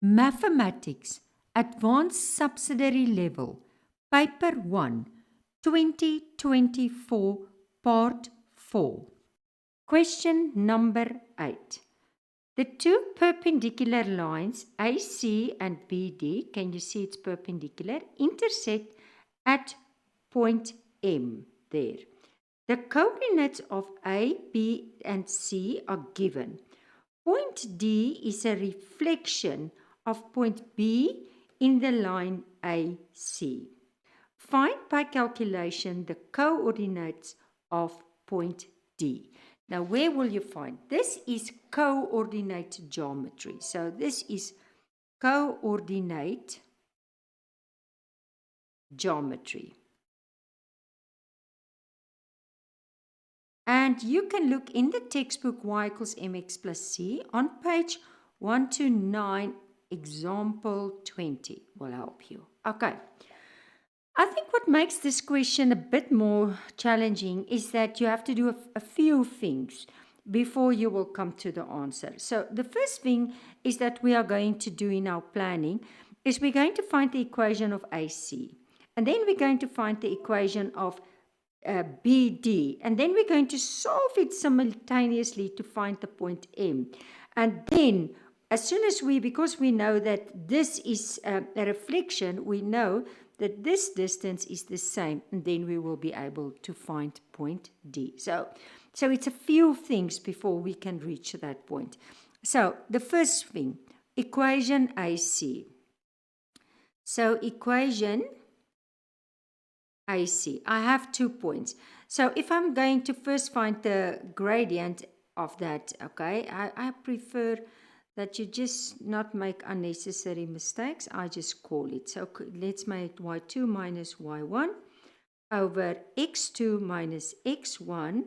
Mathematics, Advanced Subsidiary Level, Paper 1, 2024, Part 4. Question number 8. The two perpendicular lines AC and BD, can you see it's perpendicular, intersect at point M there. The coordinates of A, B, and C are given. Point D is a reflection of point B in the line AC. Find by calculation the coordinates of point D. Now, where will you find? This is coordinate geometry. So this is coordinate geometry. And you can look in the textbook y equals mx plus c on page 129, example 20 will help you. Okay. I think what makes this question a bit more challenging is that you have to do a few things before you will come to the answer. So the first thing is that we are going to do in our planning is we're going to find the equation of AC. And then we're going to find the equation of BD. And then we're going to solve it simultaneously to find the point M. And then as soon as because we know that this is a reflection, we know that this distance is the same, and then we will be able to find point D. So it's a few things before we can reach that point. So the first thing, equation AC. So equation AC, I have 2 points. So if I'm going to first find the gradient of that, okay, I prefer that you just not make unnecessary mistakes. I just call it. So let's make y2 minus y1 over x2 minus x1.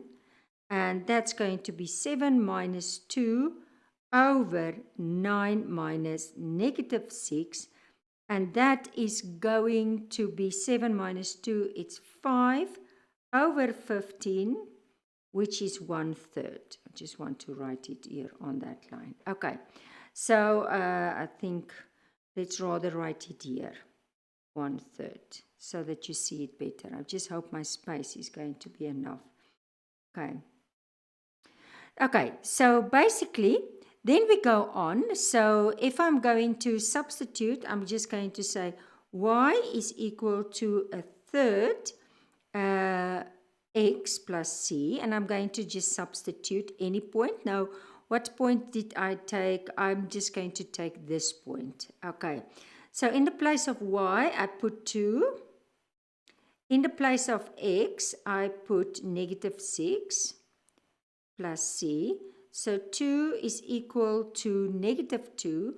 And that's going to be 7 minus 2 over 9 minus negative 6. And that is going to be 7 minus 2. It's 5 over 15, which is 1/3. I just want to write it here on that line. Okay, so I think let's rather write it here, 1/3, so that you see it better. I just hope my space is going to be enough. Okay, so basically, then we go on. So if I'm going to substitute, I'm just going to say y is equal to 1/3 x plus c, and I'm going to just substitute any point. Now, what point did I take? I'm just going to take this point. Okay, so in the place of y, I put 2. In the place of x, I put negative 6 plus c. So 2 is equal to negative 2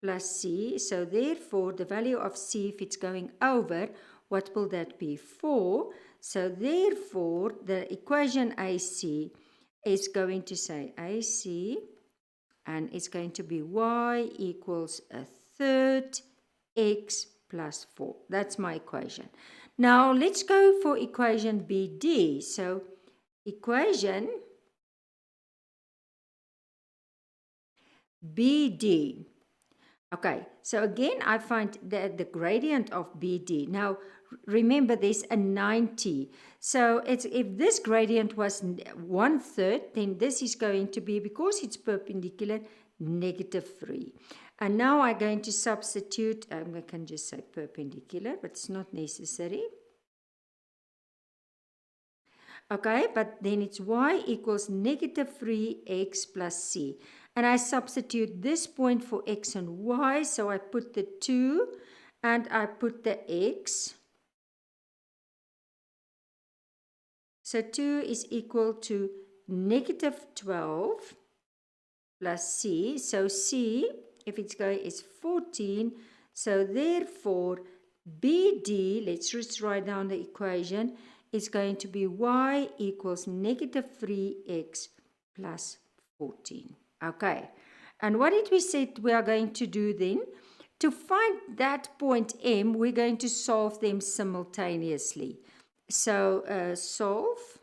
plus c. So therefore, the value of c, if it's going over, what will that be? 4. So therefore, the equation AC is going to say AC, and it's going to be y equals 1/3 x plus 4. That's my equation. Now, let's go for equation BD. So equation BD. Okay, so again, I find the gradient of BD. Now, remember, there's a 90. So if this gradient was 1/3, then this is going to be, because it's perpendicular, -3. And now I'm going to substitute, I can just say perpendicular, but it's not necessary. Okay, but then it's y equals -3x plus c. And I substitute this point for x and y. So I put the 2 and I put the x. So 2 is equal to -12 plus c. So c, if it's going, is 14. So therefore, BD, let's just write down the equation, is going to be y equals -3x plus 14. Okay, and what did we say we are going to do then? To find that point M, we're going to solve them simultaneously. So solve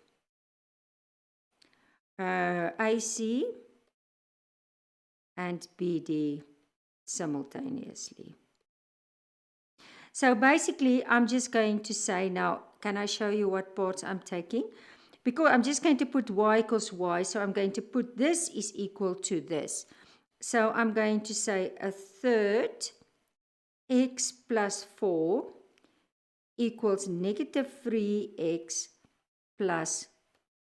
AC and BD. simultaneously. So basically, I'm just going to say now, can I show you what parts I'm taking? Because I'm just going to put y equals y, so I'm going to put this is equal to this. So I'm going to say a third x plus 4 equals negative 3x plus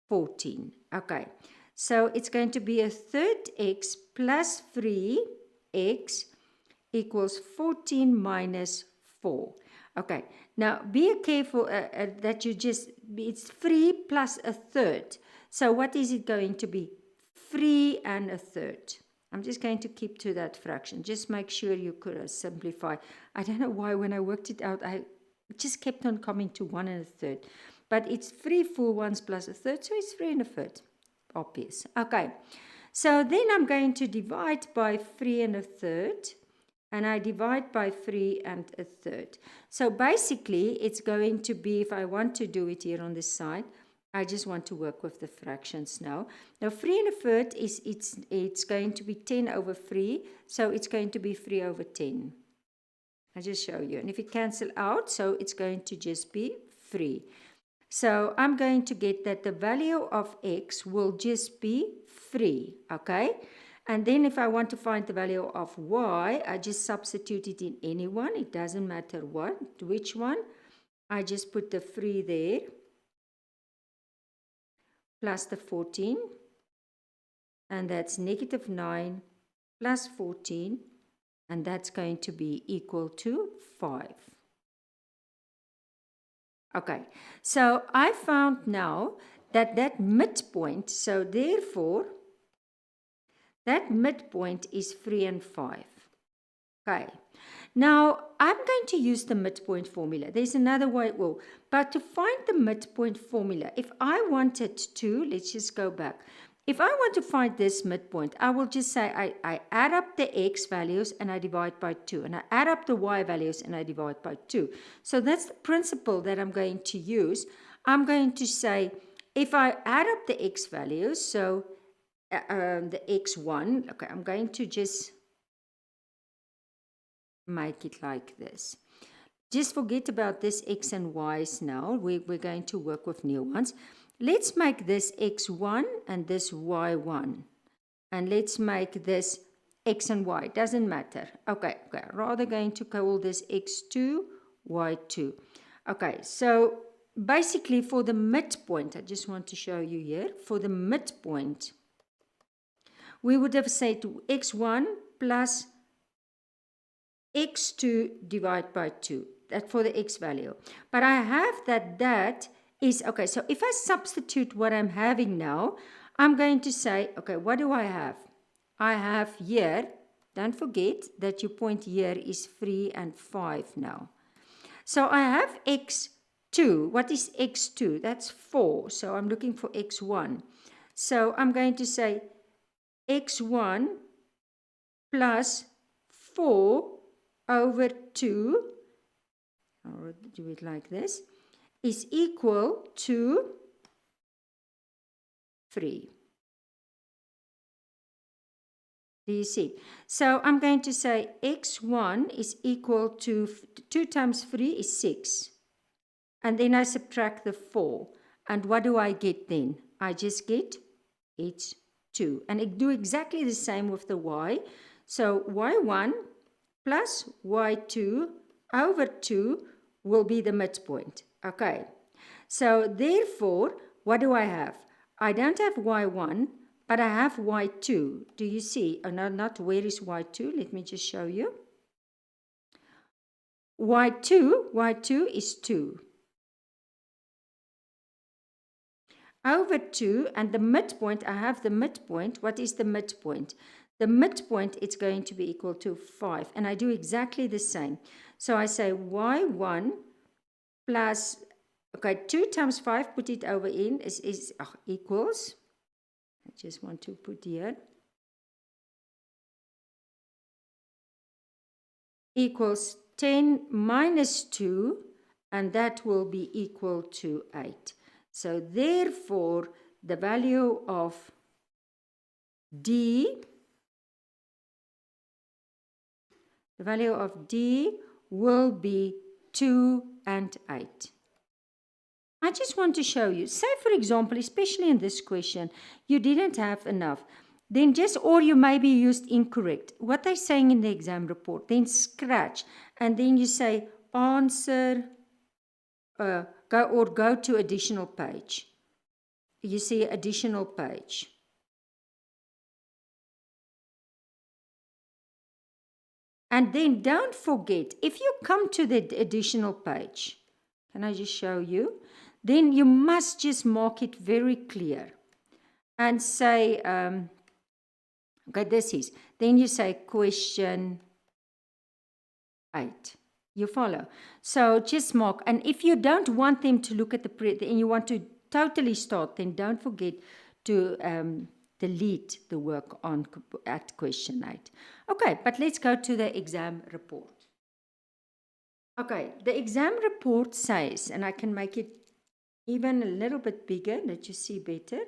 14. Okay, so it's going to be a third x plus 3x equals 14 minus 4. Okay, now be careful that you just, it's 3 plus a third. So what is it going to be? 3 and a third. I'm just going to keep to that fraction. Just make sure you could simplify. I don't know why when I worked it out, I just kept on coming to 1 and a third. But it's 3 full ones plus a third, so it's 3 and a third. Obvious. Okay, so then I'm going to divide by 3 and a third. And I divide by 3 and a third. So basically, it's going to be, if I want to do it here on this side, I just want to work with the fractions now. Now, 3 and a third is, it's going to be 10 over 3, so it's going to be 3 over 10. I'll just show you. And if it cancel out, so it's going to just be 3. So I'm going to get that the value of x will just be 3, okay? And then if I want to find the value of y, I just substitute it in any one. It doesn't matter what, which one. I just put the 3 there, plus the 14. And that's negative 9 plus 14. And that's going to be equal to 5. Okay, so I found now that that midpoint, so therefore, that midpoint is 3 and 5. Okay, now I'm going to use the midpoint formula. There's another way, well, but to find the midpoint formula, if I wanted to, let's just go back. If I want to find this midpoint, I will just say I add up the x values and I divide by 2. And I add up the y values and I divide by 2. So that's the principle that I'm going to use. I'm going to say, if I add up the x values, so the x1, okay, I'm going to just make it like this. Just forget about this x and y's now. We're going to work with new ones. Let's make this x1 and this y1. And let's make this x and y. Doesn't matter. Okay, rather going to call this x2, y2. Okay, so basically for the midpoint, I just want to show you here, for the midpoint, we would have said x1 plus x2 divided by 2. That for the x value. But I have that is, okay, so if I substitute what I'm having now, I'm going to say, okay, what do I have? I have here, don't forget that your point here is 3 and 5 now. So I have x2. What is x2? That's 4. So I'm looking for x1. So I'm going to say x1 plus 4 over 2, or do it like this, is equal to 3. Do you see? So I'm going to say x1 is equal to 2 times 3 is 6. And then I subtract the 4. And what do I get then? I just get h2. And I do exactly the same with the y. So y1 plus y2 over 2 will be the midpoint. Okay. So therefore, what do I have? I don't have y1, but I have y2. Do you see? Oh, no, not where is y2? Let me just show you. y2 is 2. Over 2, and the midpoint, I have the midpoint. What is the midpoint? The midpoint, it's going to be equal to 5. And I do exactly the same. So I say y1 plus, okay, 2 times 5, put it over in, is equals, I just want to put here, equals 10 minus 2, and that will be equal to 8. So therefore, the value of D The value of D will be 2 and 8. I just want to show you, say for example, especially in this question, you didn't have enough, then just, or you maybe used incorrect, what they're saying in the exam report, then scratch, and then you say answer, go to additional page. You see additional page. And then don't forget, if you come to the additional page, can I just show you? Then you must just mark it very clear and say, okay, this is, then you say question 8. You follow? So just mark, and if you don't want them to look at and you want to totally start, then don't forget to delete the work at question 8. Okay, but let's go to the exam report. Okay, the exam report says, and I can make it even a little bit bigger, let you see better.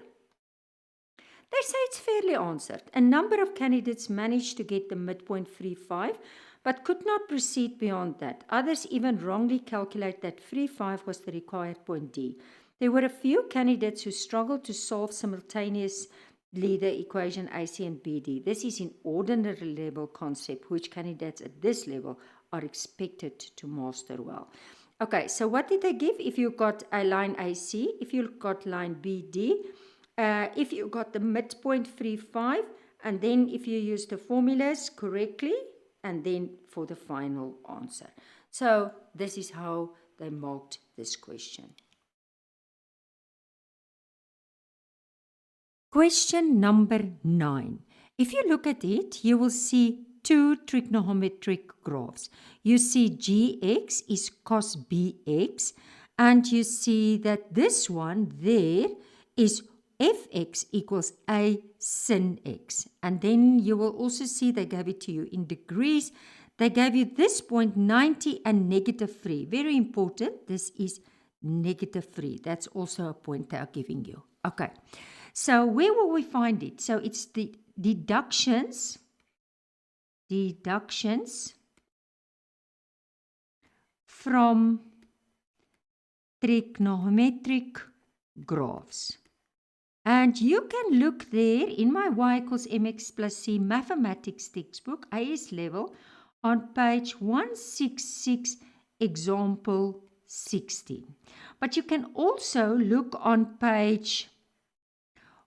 They say it's fairly answered. A number of candidates managed to get the midpoint 3.5, but could not proceed beyond that. Others even wrongly calculate that 3.5 was the required point D. There were a few candidates who struggled to solve simultaneously the equation AC and BD. This is an ordinary level concept, which candidates at this level are expected to master well. Okay, so what did they give? If you got a line AC, if you got line BD, if you got the midpoint 3.5, and then if you use the formulas correctly, and then for the final answer. So this is how they marked this question. Question number 9. If you look at it, you will see two trigonometric graphs. You see gx is cos bx, and you see that this one there is fx equals a sin x. And then you will also see they gave it to you in degrees. They gave you this point 90 and -3. Very important, this is -3. That's also a point they are giving you. Okay, so where will we find it? So it's the deductions from trigonometric graphs. And you can look there in my y equals mx+c mathematics textbook, AS level, on page 166, example 16. But you can also look on page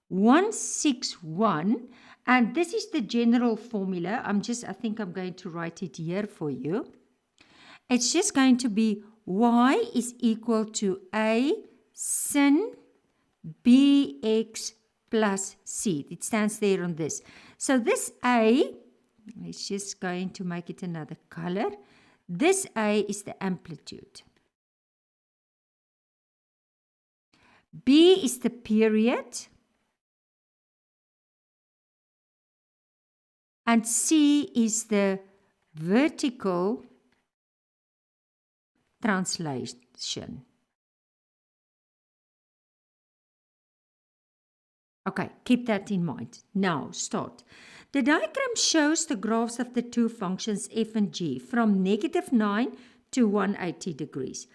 161, and this is the general formula. I think I'm going to write it here for you. It's just going to be y is equal to a sin bx plus c. It stands there on this. So this a, it's just going to make it another color. This a is the amplitude. B is the period. And C is the vertical translation. Okay, keep that in mind. Now, start. The diagram shows the graphs of the two functions f and g from -9 to 180 degrees.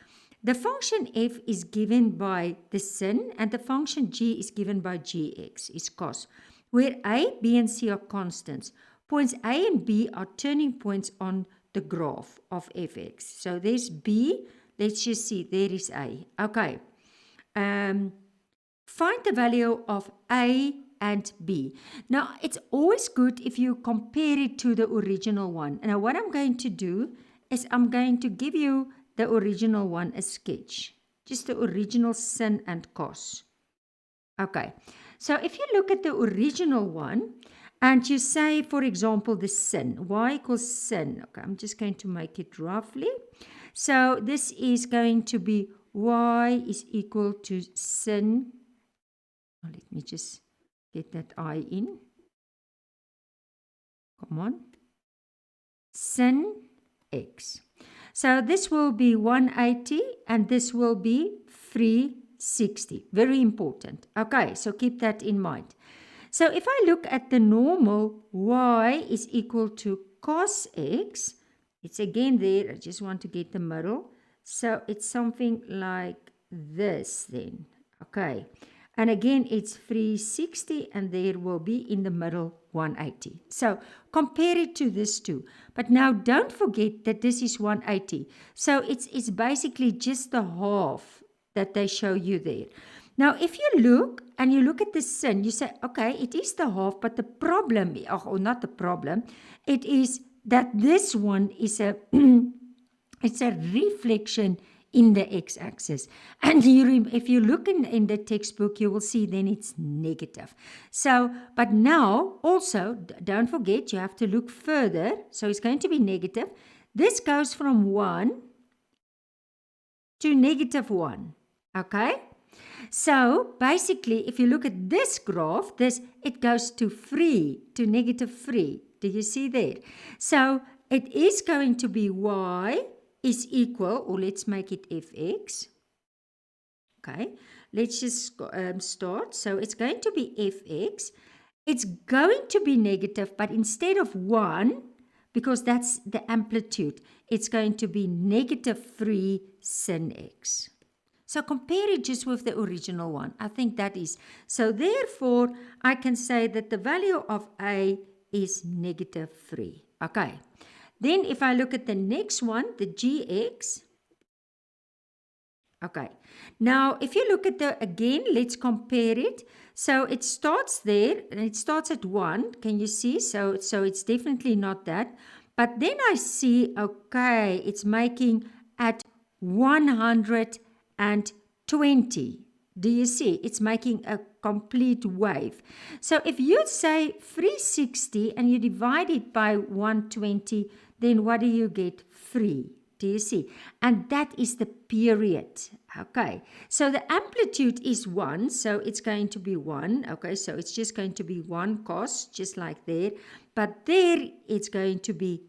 The function f is given by the sin, and the function g is given by gx, is cos, where a, b, and c are constants. Points A and B are turning points on the graph of fx. So there's B. Let's just see. There is A. Okay. Find the value of A and B. Now, it's always good if you compare it to the original one. Now, what I'm going to do is I'm going to give you the original one, a sketch. Just the original sin and cos. Okay. So if you look at the original one, and you say, for example, the sin, y equals sin. Okay, I'm just going to make it roughly. So this is going to be y is equal to sin. Oh, let me just get that I in. Come on. Sin x. So this will be 180 and this will be 360. Very important. Okay, so keep that in mind. So if I look at the normal, y is equal to cos x It's again there. I just want to get the middle. So it's something like this then. Okay. And again, it's 360 and there will be in the middle 180. So compare it to this two. But now don't forget that this is 180. So it's basically just the half that they show you there. Now, if you look and you look at the sin, you say, okay, it is the half, but the problem, or not the problem, it is that this one is a it's a reflection in the x-axis. And if you look in the textbook, you will see then it's negative. So, but now also, don't forget, you have to look further. So it's going to be negative. This goes from 1 to negative 1. Okay? So basically, if you look at this graph, it goes to 3, to negative 3. Do you see there? So it is going to be y is equal, or let's make it fx. Okay, let's just start. So it's going to be fx. It's going to be negative, but instead of 1, because that's the amplitude, it's going to be negative 3 sin x. So compare it just with the original one. I think that is. So therefore, I can say that the value of a is negative 3. Okay. Then if I look at the next one, the gx. Okay. Now, if you look at again, let's compare it. So it starts there, and it starts at 1. Can you see? So it's definitely not that. But then I see, okay, it's making at 120. Do you see? It's making a complete wave. So if you say 360 and you divide it by 120, then what do you get? 3. Do you see? And that is the period. Okay. So the amplitude is 1. So it's going to be 1. Okay. So it's just going to be 1 cos, just like there. But there it's going to be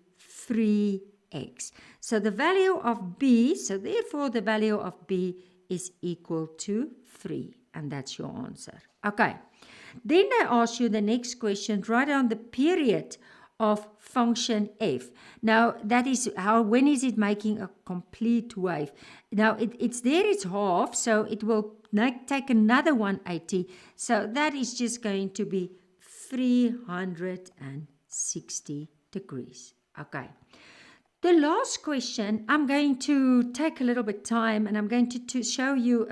3x. So the value of b, so therefore the value of b is equal to 3. And that's your answer. Okay. Then they ask you the next question, write down the period of function f. Now, that is when is it making a complete wave? Now, it's there, it's half, so it will take another 180. So that is just going to be 360 degrees. Okay. The last question, I'm going to take a little bit time and I'm going to show you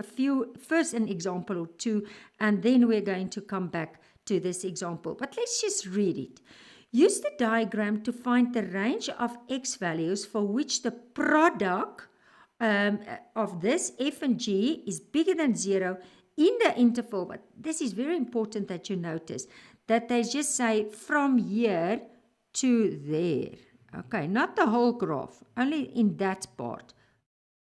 first an example or two, and then we're going to come back to this example. But let's just read it. Use the diagram to find the range of x values for which the product of this f and g is bigger than 0 in the interval. But this is very important that you notice that they just say from here to there. Okay, not the whole graph, only in that part,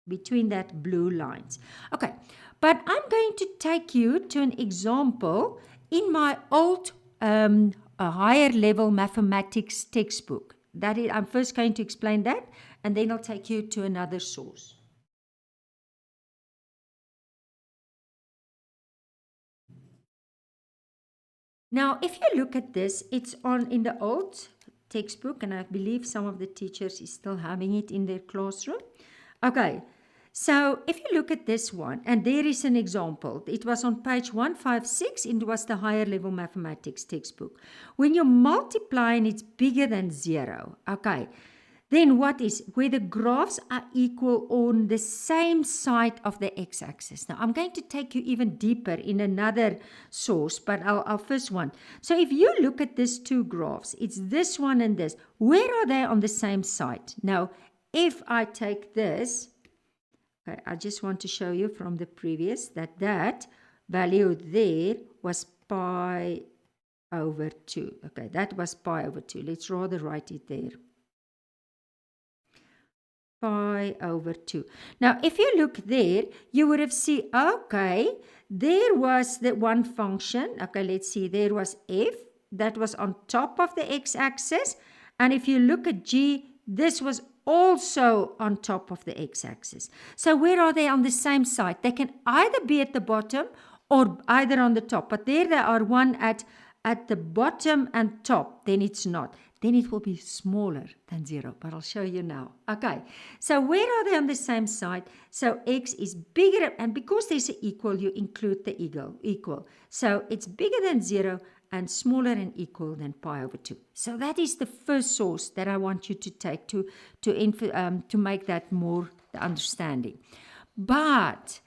between that blue lines. Okay, but I'm going to take you to an example in my old higher level mathematics textbook. I'm first going to explain that, and then I'll take you to another source. Now, if you look at this, it's in the old textbook, and I believe some of the teachers is still having it in their classroom. Okay, so if you look at this one, and there is an example. It was on page 156, and it was the higher level mathematics textbook. When you multiply and it's bigger than 0, okay, then what is where the graphs are equal on the same side of the x-axis. Now, I'm going to take you even deeper in another source, but our first one. So if you look at these two graphs, it's this one and this. Where are they on the same side? Now, if I take this, okay, I just want to show you from the previous that value there was pi over 2. Okay, that was pi over 2. Let's rather write it there. Pi over 2. Now, if you look there, you would have seen, okay, there was the one function. Okay, let's see, there was f. That was on top of the x-axis. And if you look at g, this was also on top of the x-axis. So where are they on the same side? They can either be at the bottom or either on the top. But there they are, one at the bottom and top. Then it's not. then it will be smaller than 0, but I'll show you now. Okay, so where are they on the same side? So x is bigger, and because there's an equal, you include the equal. So it's bigger than 0 and smaller and equal than pi over 2. So that is the first source that I want you to take to make that more the understanding. But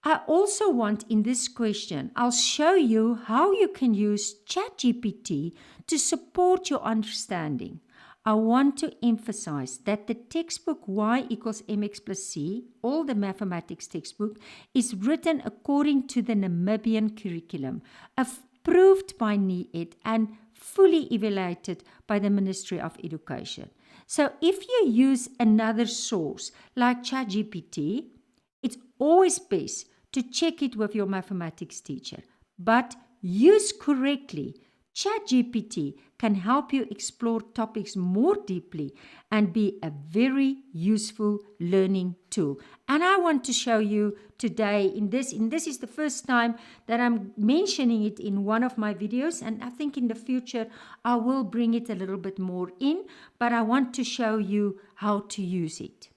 I also want in this question, I'll show you how you can use ChatGPT to support your understanding. I want to emphasize that the textbook Y equals mx plus c, all the mathematics textbook, is written according to the Namibian curriculum, approved by NIET and fully evaluated by the Ministry of Education. So if you use another source like ChatGPT, it's always best to check it with your mathematics teacher. But used correctly, ChatGPT can help you explore topics more deeply and be a very useful learning tool. And I want to show you today this is the first time that I'm mentioning it in one of my videos, and I think in the future I will bring it a little bit more in, but I want to show you how to use it.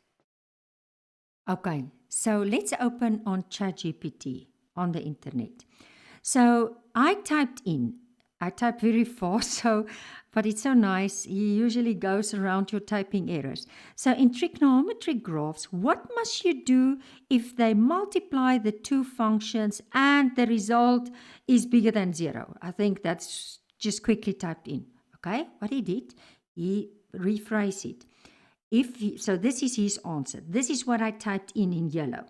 Okay, so let's open on ChatGPT on the internet. So I typed very fast, but it's so nice. He usually goes around your typing errors. So in trigonometric graphs, what must you do if they multiply the two functions and the result is bigger than 0? I think that's just quickly typed in. Okay, what he did, he rephrased it. So this is his answer. This is what I typed in yellow.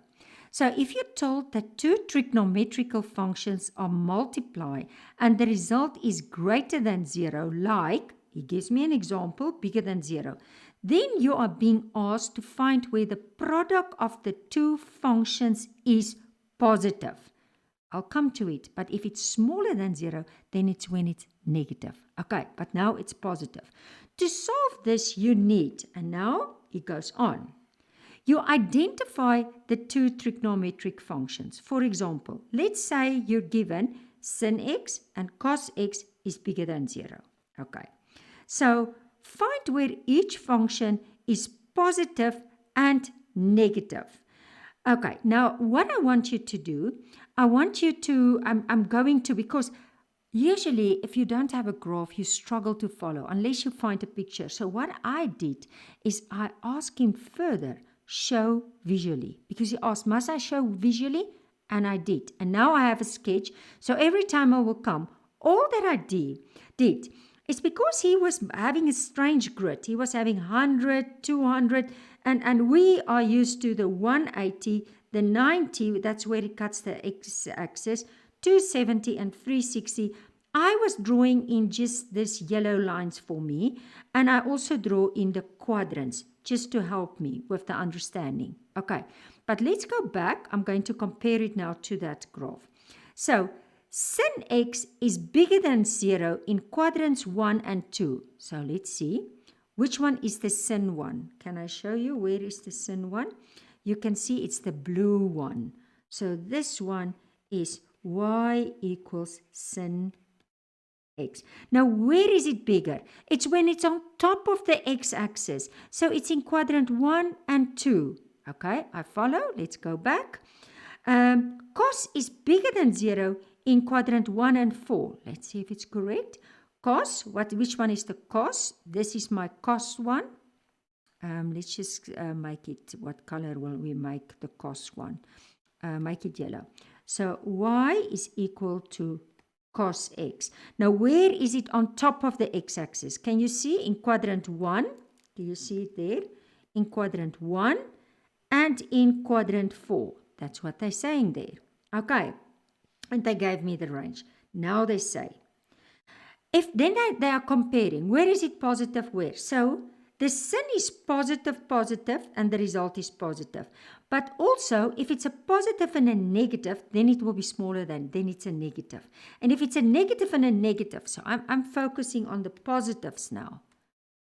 So if you're told that two trigonometrical functions are multiplied and the result is greater than 0, like, he gives me an example, bigger than 0, then you are being asked to find where the product of the two functions is positive. I'll come to it, but if it's smaller than 0, then it's when it's negative. Okay, but now it's positive. To solve this, you need, and now it goes on. You identify the two trigonometric functions. For example, let's say you're given sin x and cos x is bigger than 0. Okay, so find where each function is positive and negative. Okay, now what I want you to do, I'm going to, because usually if you don't have a graph, you struggle to follow unless you find a picture. So what I did is I asked him further, show visually, because he asked, must I show visually? And I did. And now I have a sketch. So every time I will come, all that I did is because he was having a strange grid. He was having 100, 200, and we are used to the 180, the 90, that's where it cuts the x-axis, 270 and 360. I was drawing in just these yellow lines for me, and I also draw in the quadrants just to help me with the understanding. Okay, but let's go back. I'm going to compare it now to that graph. So sin x is bigger than 0 in quadrants 1 and 2. So let's see. Which one is the sin one? Can I show you where is the sin one? You can see it's the blue one. So this one is y equals sin x. Now, where is it bigger? It's when it's on top of the x-axis. So it's in quadrant 1 and 2. Okay, I follow. Let's go back. Cos is bigger than 0 in quadrant 1 and 4. Let's see if it's correct. Cos, which one is the cos? This is my cos one. Let's just make it, what color will we make the cos one? Make it yellow. So y is equal to cos x. Now, where is it on top of the x-axis? Can you see in quadrant 1? Do you see it there? In quadrant 1 and in quadrant 4. That's what they're saying there. Okay. And they gave me the range. Now they say, if then they are comparing, where is it positive, where? So the sin is positive, and the result is positive. But also, if it's a positive and a negative, then it will be smaller then it's a negative. And if it's a negative and a negative, so I'm focusing on the positives now.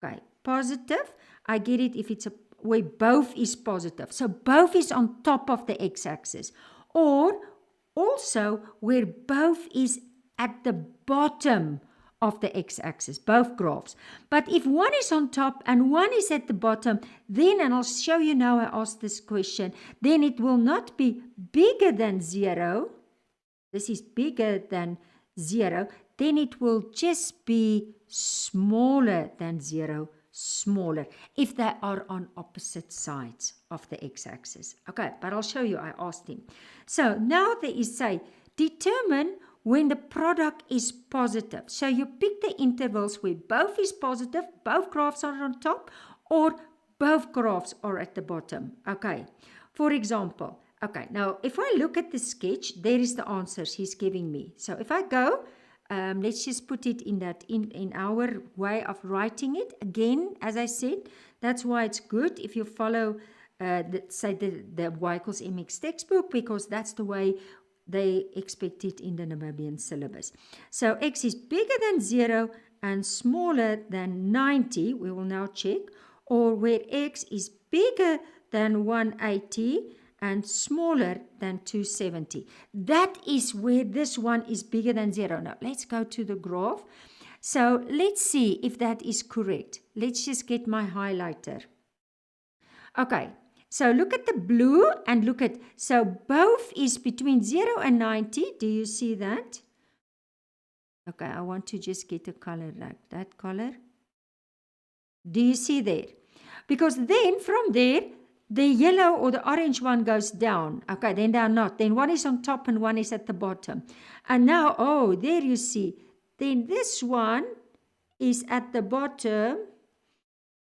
Okay, positive, I get it if it's where both is positive. So both is on top of the x-axis. Or also where both is at the bottom of the x-axis, both graphs. But if one is on top and one is at the bottom, then, and I'll show you now I asked this question, then it will not be bigger than 0. This is bigger than 0. Then it will just be smaller than 0, smaller, if they are on opposite sides of the x-axis. Okay, but I'll show you, I asked him. So now there is, say, determine when the product is positive. So you pick the intervals where both is positive, both graphs are on top, or both graphs are at the bottom. Okay, for example, okay, now if I look at the sketch, there is the answers he's giving me. So if I go, let's just put it in our way of writing it. Again, as I said, that's why it's good if you follow, the y equals mx textbook, because that's the way they expect it in the Namibian syllabus. So x is bigger than 0 and smaller than 90, we will now check, or where x is bigger than 180 and smaller than 270. That is where this one is bigger than 0. Now, let's go to the graph. So, let's see if that is correct. Let's just get my highlighter. Okay, so look at the blue and look at, so both is between 0 and 90. Do you see that? Okay, I want to just get a color like that color. Do you see there? Because then from there, the yellow or the orange one goes down. Okay, then they are not. Then one is on top and one is at the bottom. And now, oh, there you see. Then this one is at the bottom.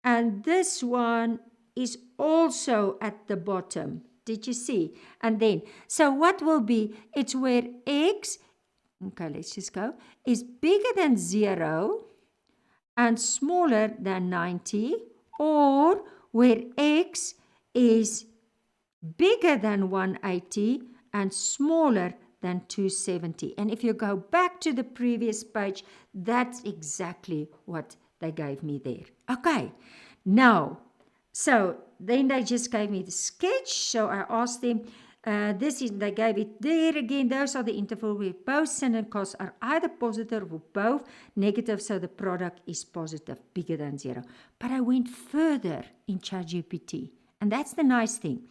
And this one is also at the bottom. Did you see? And then, so what will be? It's where x, okay, let's just go, is bigger than 0 and smaller than 90, or where x is bigger than 180 and smaller than 270. And if you go back to the previous page, that's exactly what they gave me there. Okay, now, so then they just gave me the sketch. So I asked them, they gave it there again. Those are the intervals where both sin and cos are either positive or both negative. So the product is positive, bigger than 0. But I went further in ChatGPT. And that's the nice thing.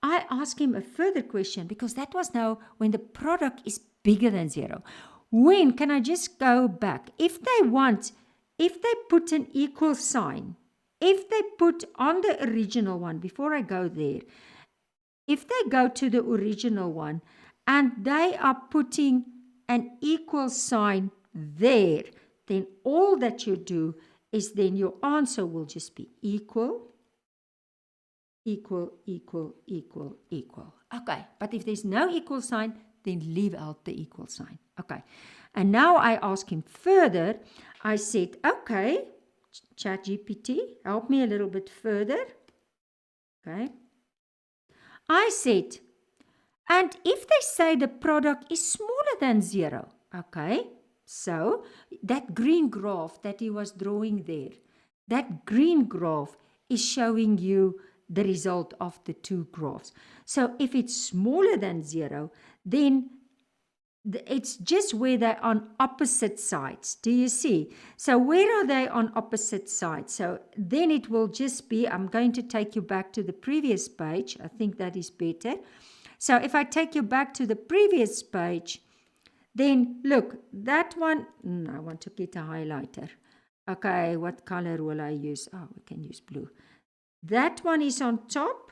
I asked him a further question because that was now when the product is bigger than 0. When can I just go back? If they put an equal sign, if they put on the original one, before I go there, if they go to the original one and they are putting an equal sign there, then all that you do is then your answer will just be equal, equal, equal, equal, equal. Okay, but if there's no equal sign, then leave out the equal sign. Okay, and now I ask him further. I said, okay, ChatGPT, help me a little bit further. Okay. I said, and if they say the product is smaller than 0, okay, so that green graph that he was drawing there, that green graph is showing you the result of the two graphs. So if it's smaller than 0, then it's just where they're on opposite sides. Do you see? So where are they on opposite sides? So then it will just be, I'm going to take you back to the previous page. I think that is better. So if I take you back to the previous page, then look, that one, I want to get a highlighter. Okay, what color will I use? Oh, we can use blue. That one is on top.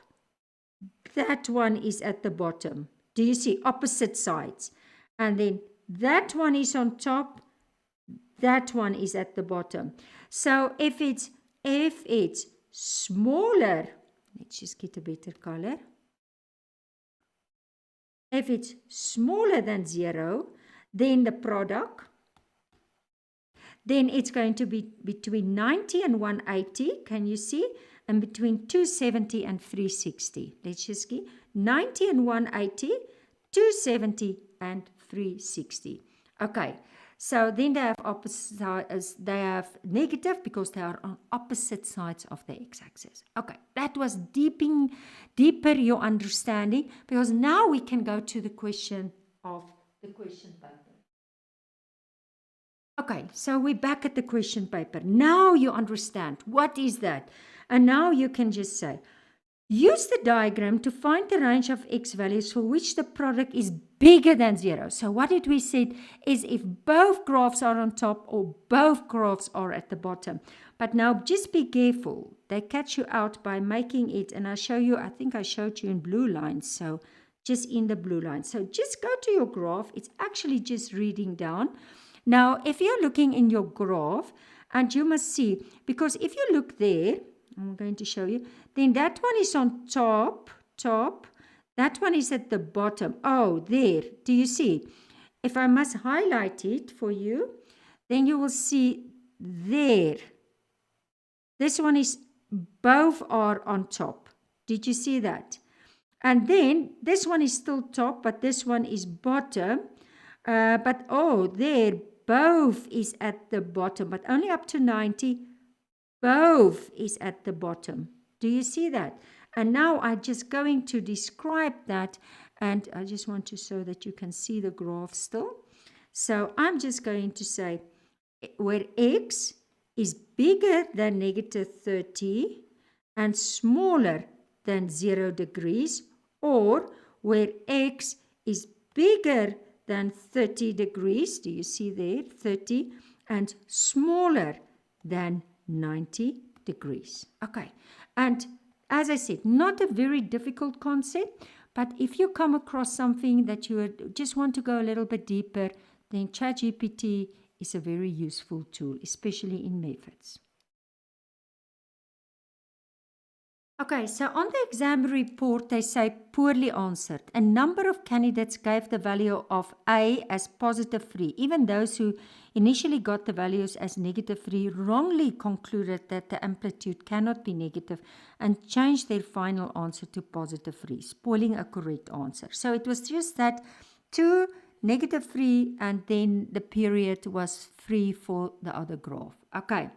That one is at the bottom. Do you see? Opposite sides. And then that one is on top, that one is at the bottom. So if it's smaller, let's just get a better color. If it's smaller than 0, then the product, then it's going to be between 90 and 180, can you see? And between 270 and 360. Let's just get 90 and 180, 270 and 360. Okay, so then they have opposite, they have negative because they are on opposite sides of the x-axis. Okay, that was deeper your understanding, because now we can go to the question of the question paper. Okay, so we're back at the question paper. Now you understand what is that. And now you can just say, use the diagram to find the range of x values for which the product is bigger than 0. So what did we said is if both graphs are on top or both graphs are at the bottom. But now just be careful. They catch you out by making it, and I show you, I think I showed you in blue lines. So just in the blue line. So just go to your graph. It's actually just reading down. Now, if you're looking in your graph, and you must see, because if you look there, I'm going to show you, then that one is on top, that one is at the bottom. Oh, there, do you see? If I must highlight it for you, then you will see there. This one is, both are on top. Did you see that? And then this one is still top, but this one is bottom. But oh, there, both is at the bottom, but only up to 90. Both is at the bottom. Do you see that? And now I'm just going to describe that, and I just want to show that you can see the graph still. So I'm just going to say where x is bigger than negative 30 and smaller than 0 degrees, or where x is bigger than 30 degrees, do you see there, 30, and smaller than 90 degrees. Okay, and as I said, not a very difficult concept, but if you come across something that you just want to go a little bit deeper, then ChatGPT is a very useful tool, especially in methods. Okay, so on the exam report, they say poorly answered. A number of candidates gave the value of A as positive 3. Even those who initially got the values as negative 3 wrongly concluded that the amplitude cannot be negative and changed their final answer to positive 3, spoiling a correct answer. So it was just that 2, negative 3, and then the period was 3 for the other graph. Okay.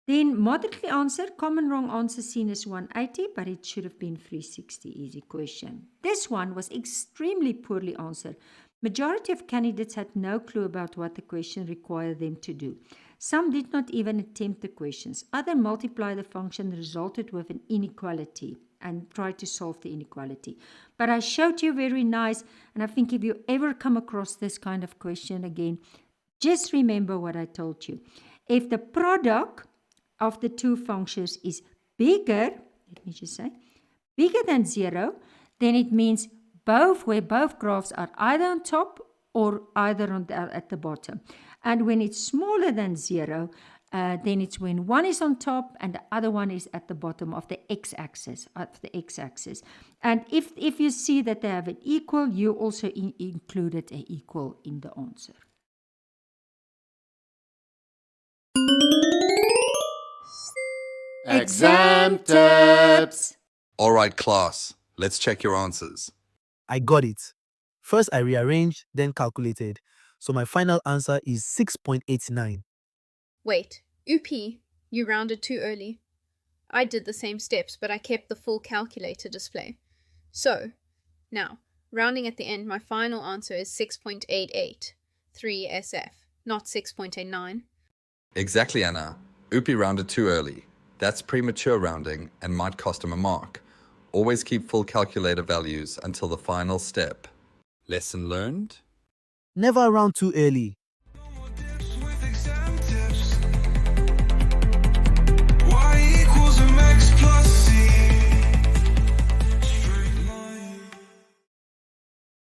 Then moderately answered, common wrong answer seen as 180, but it should have been 360, easy question. This one was extremely poorly answered. Majority of candidates had no clue about what the question required them to do. Some did not even attempt the questions. Others multiplied the function, resulted with an inequality and tried to solve the inequality. But I showed you very nice, and I think if you ever come across this kind of question again, just remember what I told you. If the product of the two functions is bigger, let me just say, bigger than 0, then it means both, where both graphs are either on top or either at the bottom. And when it's smaller than 0, then it's when one is on top and the other one is at the bottom of the x-axis. And if you see that they have an equal, you also included an equal in the answer. Exam tips! All right, class, let's check your answers. I got it. First, I rearranged, then calculated. So my final answer is 6.89. Wait, OP, you rounded too early. I did the same steps, but I kept the full calculator display. So, now, rounding at the end, my final answer is 6.88, 3SF, not 6.89. Exactly, Anna. Upi rounded too early. That's premature rounding and might cost him a mark. Always keep full calculator values until the final step. Lesson learned? Never round too early.